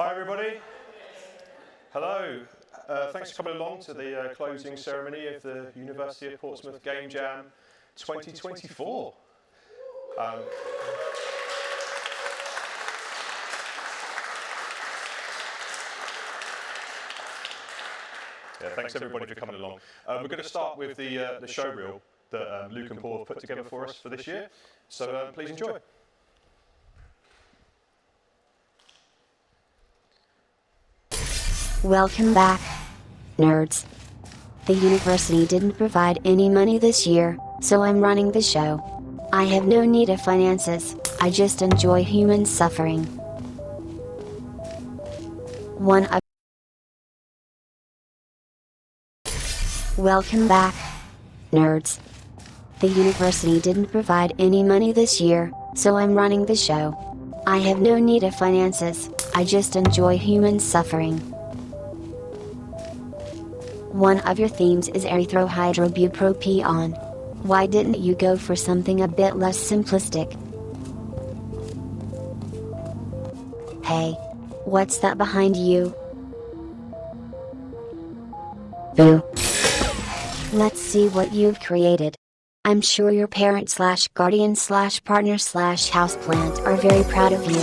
Hi everybody. Hello. Thanks for coming along to the closing ceremony of the University of Portsmouth Game Jam 2024. Thanks everybody for coming along. We're going to start with the showreel that Luke and Paul have put together for us for this year. So please enjoy. Welcome back, nerds. The university didn't provide any money this year, so I'm running the show. I have no need of finances, I just enjoy human suffering. Welcome back, nerds. The university didn't provide any money this year, so I'm running the show. I have no need of finances, I just enjoy human suffering. One of your themes is erythrohydrobupropion. Why didn't you go for something a bit less simplistic? Hey, what's that behind you? Boo. Let's see what you've created. I'm sure your parent/guardian/partner/houseplant are very proud of you.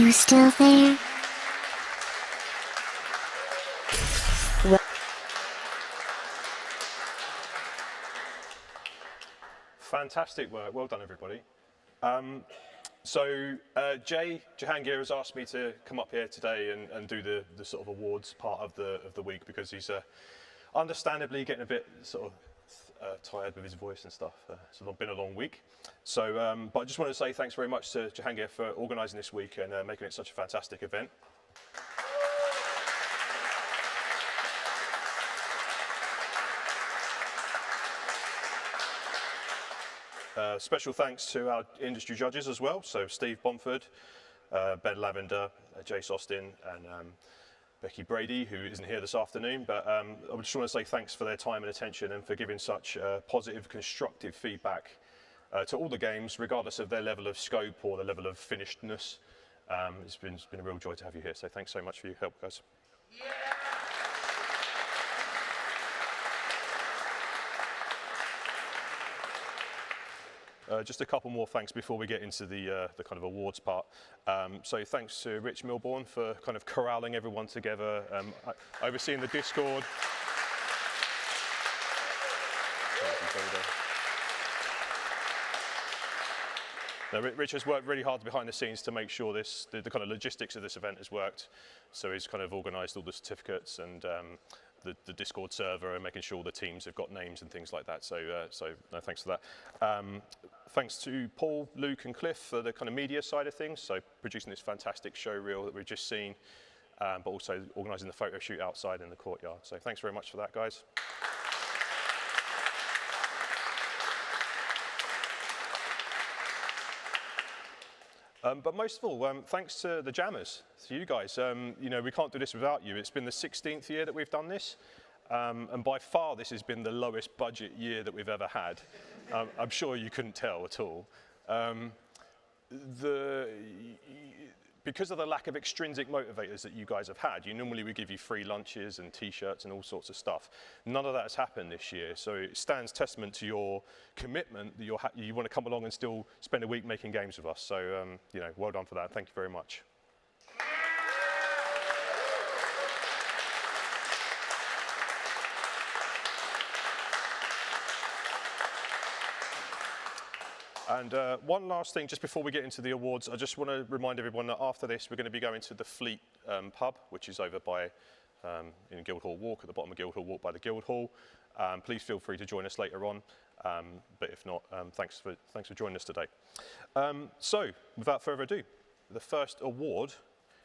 you still there? Well, Fantastic work. Well done, everybody. Jay Jahangir has asked me to come up here today and do the sort of awards part of the week because he's understandably getting a bit sort of tired with his voice and stuff. It's been a long week. But I just want to say thanks very much to Jahangir for organising this week and making it such a fantastic event. Special thanks to our industry judges as well, so Steve Bomford, Ben Lavender, Jace Austin, and Becky Brady, who isn't here this afternoon, but I just want to say thanks for their time and attention and for giving such positive, constructive feedback to all the games, regardless of their level of scope or the level of finishedness. It's been a real joy to have you here, so thanks so much for your help, guys. Yeah. Just a couple more thanks before we get into the kind of awards part. So thanks to Rich Milbourne for kind of corralling everyone together, overseeing the Discord. Now, Rich has worked really hard behind the scenes to make sure the kind of logistics of this event has worked. So he's kind of organised all the certificates and the Discord server and making sure the teams have got names and things like that. So no, thanks for that. Thanks to Paul, Luke and Cliff for the kind of media side of things, so producing this fantastic show reel that we've just seen, but also organising the photo shoot outside in the courtyard. So thanks very much for that, guys. But most of all, thanks to the jammers, to you guys. You know, we can't do this without you. It's been the 16th year that we've done this, and by far this has been the lowest budget year that we've ever had. I'm sure you couldn't tell at all. Because of the lack of extrinsic motivators that you guys have had, normally we give you free lunches and t-shirts and all sorts of stuff. None of that has happened this year, so it stands testament to your commitment that you want to come along and still spend a week making games with us. So, you know, well done for that. Thank you very much. And one last thing, just before we get into the awards, I just want to remind everyone that after this, we're going to be going to the Fleet pub, which is over by in Guildhall Walk, at the bottom of Guildhall Walk by the Guildhall. Please feel free to join us later on, but if not, thanks for joining us today. So, without further ado, the first award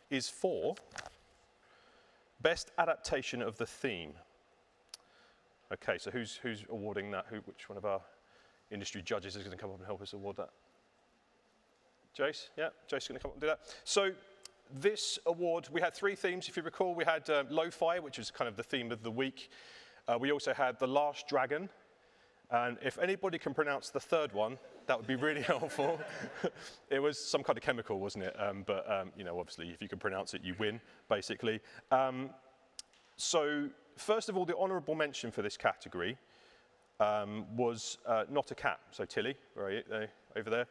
is for Best Adaptation of the Theme. Okay, so who's awarding that? Which one of our industry judges is going to come up and help us award that? Jace? Yeah, Jace is going to come up and do that. So this award, we had three themes, if you recall. We had Lo-Fi, which was kind of the theme of the week. We also had The Last Dragon. And if anybody can pronounce the third one, that would be really helpful. It was some kind of chemical, wasn't it? You know, obviously, if you can pronounce it, you win, basically. So first of all, the honourable mention for this category was Not a Cat. So Tilly, where are you? Over there.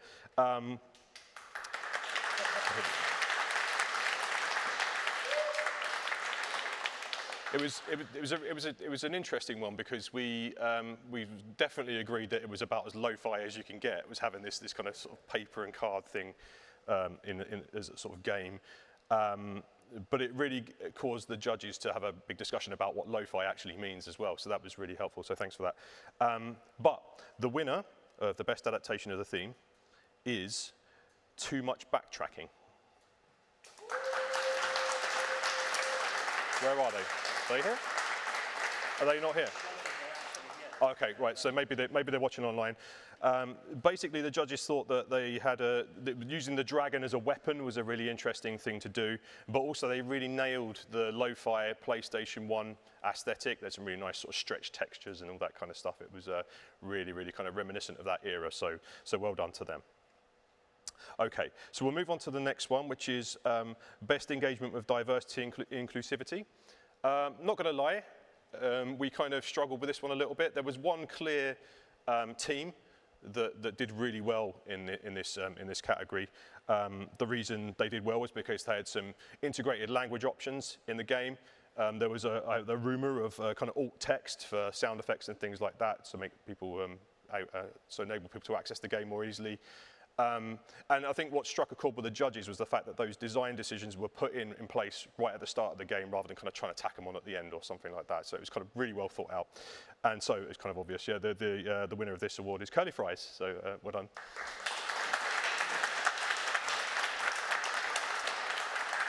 It was an interesting one because we definitely agreed that it was about as lo-fi as you can get. It was having this kind of sort of paper and card thing as a sort of game. But it really caused the judges to have a big discussion about what lo-fi actually means as well. So that was really helpful, so thanks for that. But the winner of the best adaptation of the theme is Too Much Backtracking. Where are they? Are they here? Are they not here? Okay, right, so maybe they're watching online. Basically, the judges thought that they had using the dragon as a weapon was a really interesting thing to do, but also they really nailed the lo-fi PlayStation 1 aesthetic. There's some really nice sort of stretched textures and all that kind of stuff. It was really, really kind of reminiscent of that era, so well done to them. Okay, so we'll move on to the next one, which is Best Engagement with Diversity and Inclusivity. Not going to lie, we kind of struggled with this one a little bit. There was one clear team that did really well in this category. The reason they did well was because they had some integrated language options in the game. There was a rumor of kind of alt text for sound effects and things like that to make people, so enable people to access the game more easily. And I think what struck a chord with the judges was the fact that those design decisions were put in place right at the start of the game rather than kind of trying to tack them on at the end or something like that. So it was kind of really well thought out. And so it's kind of obvious, yeah, the winner of this award is Curly Fries. So well done.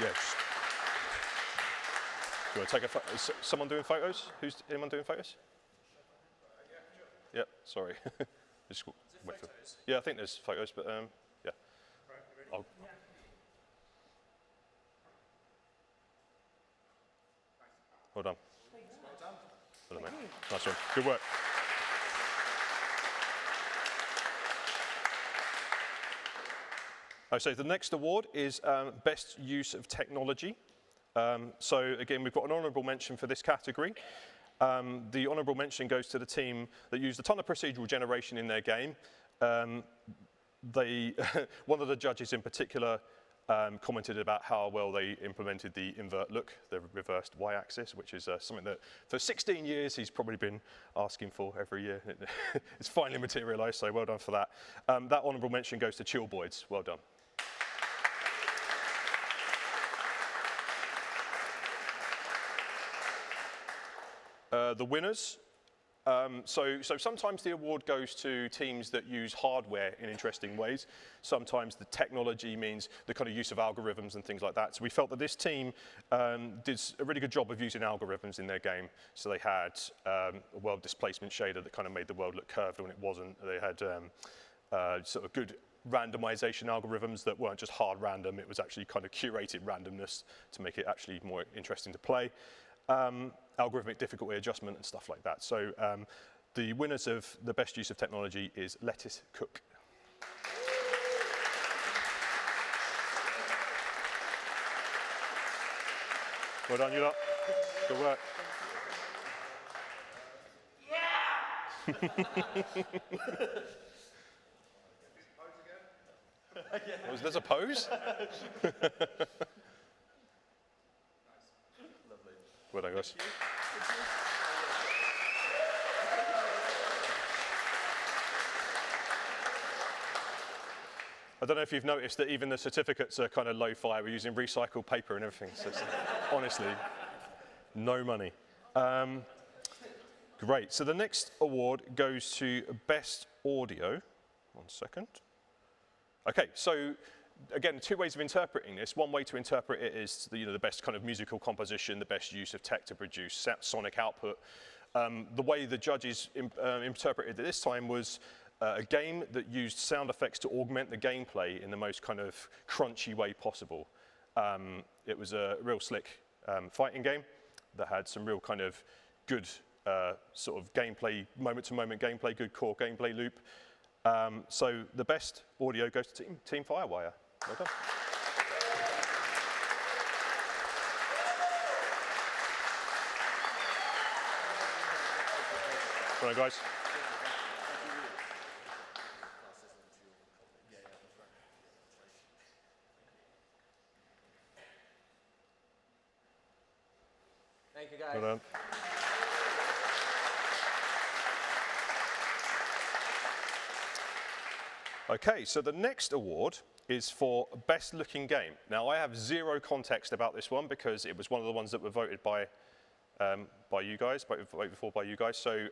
Yes. Do you want to take a photo? Is someone doing photos? Anyone doing photos? Yeah, sorry. Just wait for, yeah, I think there's photos, but yeah. I'll, well done. Well done, mate. Nice one. Good work. So the next award is Best Use of Technology. So again, we've got an honourable mention for this category. The honourable mention goes to the team that used a ton of procedural generation in their game. One of the judges in particular commented about how well they implemented the invert look, the reversed y-axis, which is something that for 16 years he's probably been asking for every year. It's finally materialised, so well done for that. That honourable mention goes to Chill Boys. Well done. The winners. So sometimes the award goes to teams that use hardware in interesting ways. Sometimes the technology means the kind of use of algorithms and things like that. So we felt that this team did a really good job of using algorithms in their game. So they had a world displacement shader that kind of made the world look curved when it wasn't. They had sort of good randomization algorithms that weren't just hard random. It was actually kind of curated randomness to make it actually more interesting to play. Algorithmic difficulty adjustment and stuff like that. So the winners of the best use of technology is Lettuce Cook. Well done, you lot. Good work. There's a pose? Well done, guys. I don't know if you've noticed that even the certificates are kind of lo-fi. We're using recycled paper and everything. So it's, honestly, no money. Great. So the next award goes to Best Audio. 1 second. Okay, so again, 2 ways of interpreting this. One way to interpret it is the best kind of musical composition, the best use of tech to produce sonic output. The way the judges interpreted it this time was a game that used sound effects to augment the gameplay in the most kind of crunchy way possible. It was a real slick fighting game that had some real kind of good sort of gameplay, moment-to-moment gameplay, good core gameplay loop. So the best audio goes to Team Firewire. Well done. Well done, guys. Thank you, guys. Well done. Okay, so the next award is for Best Looking Game. Now, I have zero context about this one because it was one of the ones that were voted by you guys, voted for by you guys. So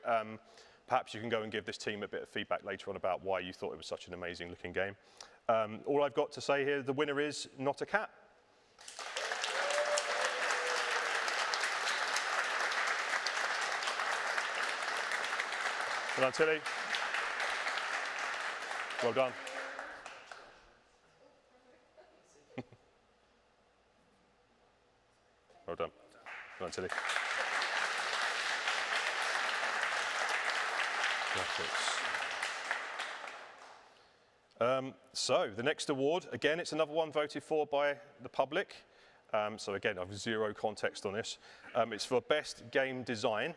perhaps you can go and give this team a bit of feedback later on about why you thought it was such an amazing looking game. All I've got to say here, the winner is Not a Cat. Well done, Tilly. Well done. Well done. Well done, Tilly. So the next award, again, it's another one voted for by the public. So again, I have zero context on this. It's for Best Game Design.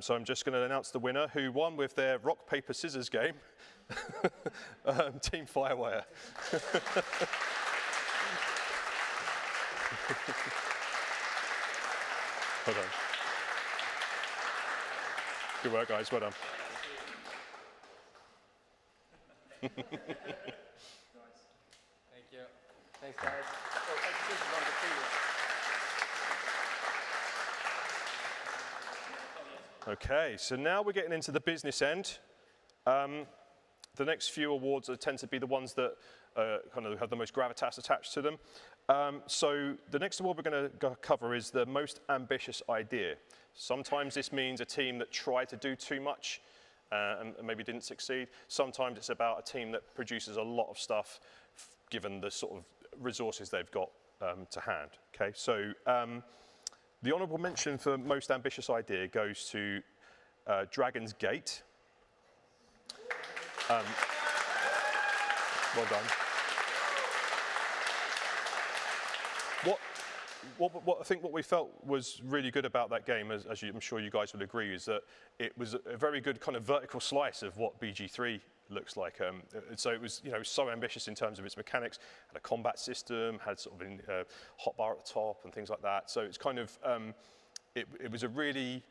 So I'm just going to announce the winner, who won with their rock, paper, scissors game. Team Firewire. Well done. Good work, guys. Well done. Thank you. Thanks, guys. Oh, this is one to Okay, so now we're getting into the business end. The next few awards tend to be the ones that kind of have the most gravitas attached to them. So the next award we're going to cover is the most ambitious idea. Sometimes this means a team that tried to do too much and maybe didn't succeed. Sometimes it's about a team that produces a lot of stuff given the sort of resources they've got to hand. Okay, so the honourable mention for most ambitious idea goes to Dragon's Gate. Well done. What I think what we felt was really good about that game, as I'm sure you guys would agree, is that it was a very good kind of vertical slice of what BG3 looks like. So it was, so ambitious in terms of its mechanics. Had a combat system, had sort of a hotbar at the top and things like that. So it's kind of, it was a really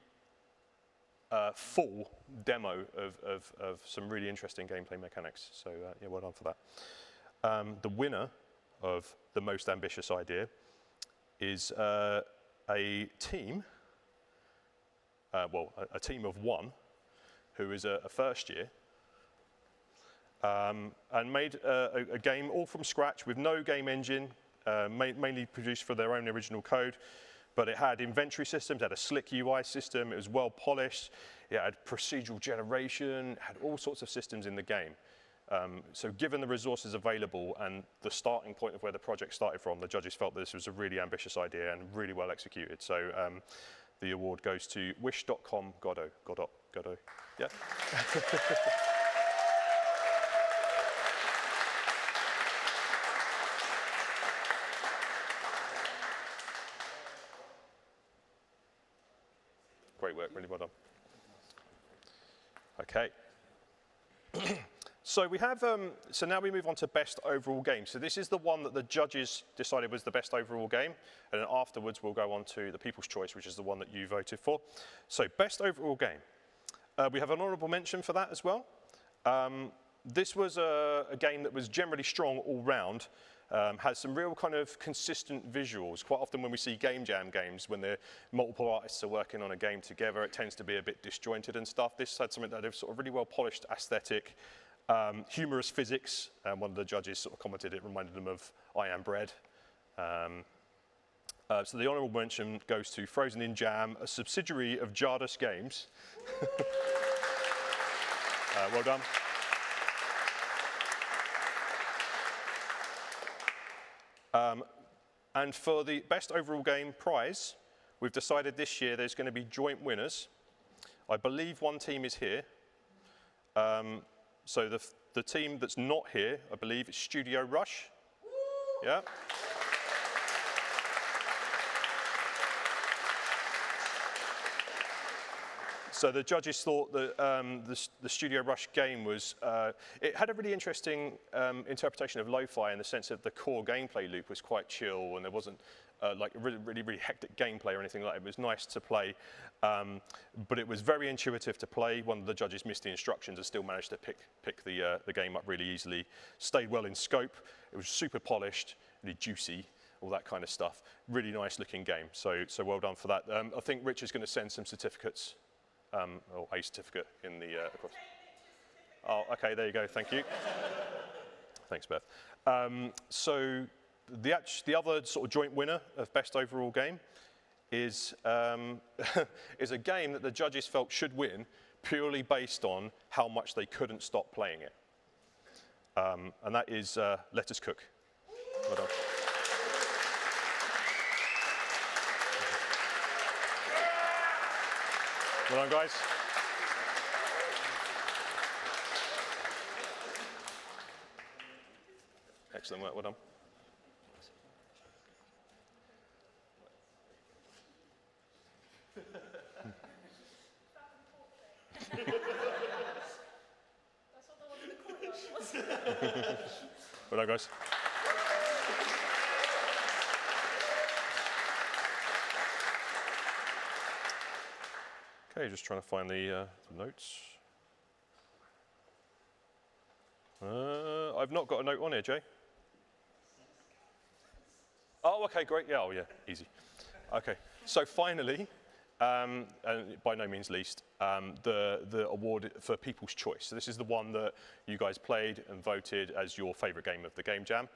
full demo of some really interesting gameplay mechanics. So yeah, well done for that. The winner of the most ambitious idea is a team, a team of one, who is a first year, and made a game all from scratch with no game engine, mainly produced for their own original code. But it had inventory systems, it had a slick UI system, it was well polished, it had procedural generation, it had all sorts of systems in the game. So given the resources available and the starting point of where the project started from, the judges felt this was a really ambitious idea and really well executed. So the award goes to Wish.com Godot. Yeah. Great work, really well done. Okay. So we have, so now we move on to best overall game. So this is the one that the judges decided was the best overall game, and then afterwards we'll go on to the People's Choice, which is the one that you voted for. So best overall game. We have an honourable mention for that as well. This was a game that was generally strong all round, has some real kind of consistent visuals. Quite often when we see game jam games, when the multiple artists are working on a game together, it tends to be a bit disjointed and stuff. This had something that had sort of really well polished aesthetic, humorous physics. One of the judges sort of commented it reminded them of I Am Bread. So the honourable mention goes to Frozen in Jam, a subsidiary of Jardus Games. Well done. And for the best overall game prize, we've decided this year there's going to be joint winners. I believe one team is here. So the team that's not here, I believe, is Studio Rush. Yeah. So the judges thought that the Studio Rush game was, it had a really interesting interpretation of lo-fi in the sense that the core gameplay loop was quite chill and there wasn't like really hectic gameplay or anything like that. It was nice to play, but it was very intuitive to play. One of the judges missed the instructions and still managed to pick the game up really easily. Stayed well in scope. It was super polished, really juicy, all that kind of stuff. Really nice looking game. So well done for that. I think Rich is going to send some certificates. Or a certificate in the across. Oh, okay, there you go, thank you. Thanks, Beth. So the other sort of joint winner of best overall game is is a game that the judges felt should win purely based on how much they couldn't stop playing it. And that is Let Us Cook. Well done. Well done, guys. Excellent work, well done. Hello, guys. Okay, just trying to find the notes. I've not got a note on here, Jay. Oh, okay, great. Yeah, oh, yeah, easy. Okay, so finally, and by no means least, the award for People's Choice. So this is the one that you guys played and voted as your favourite game of the Game Jam.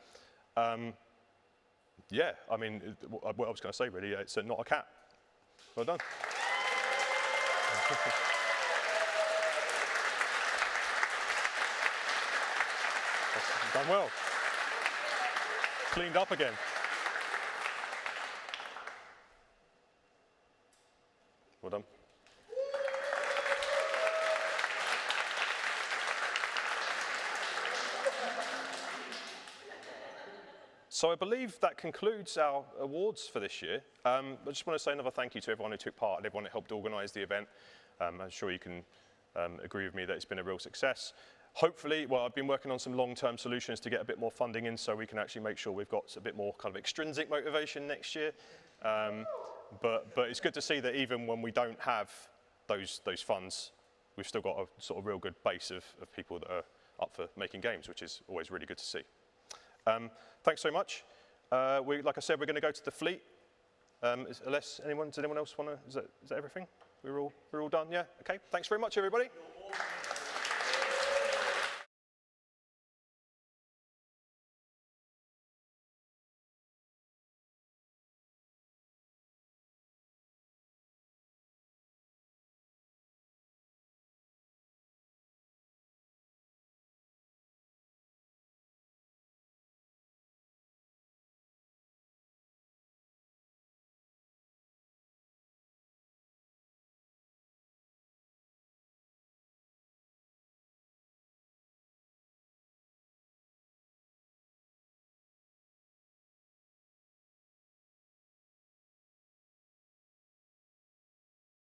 Yeah, I mean, what I was going to say really, it's not a cat. Well done. Done well. Cleaned up again. Well done. So I believe that concludes our awards for this year. I just want to say another thank you to everyone who took part and everyone that helped organise the event. I'm sure you can agree with me that it's been a real success. Hopefully, well, I've been working on some long-term solutions to get a bit more funding in so we can actually make sure we've got a bit more kind of extrinsic motivation next year. But it's good to see that even when we don't have those funds, we've still got a sort of real good base of people that are up for making games, which is always really good to see. Thanks so much. Like I said, we're going to go to the fleet. Does anyone else want to? Is that everything? We're all done. Yeah. Okay. Thanks very much, everybody.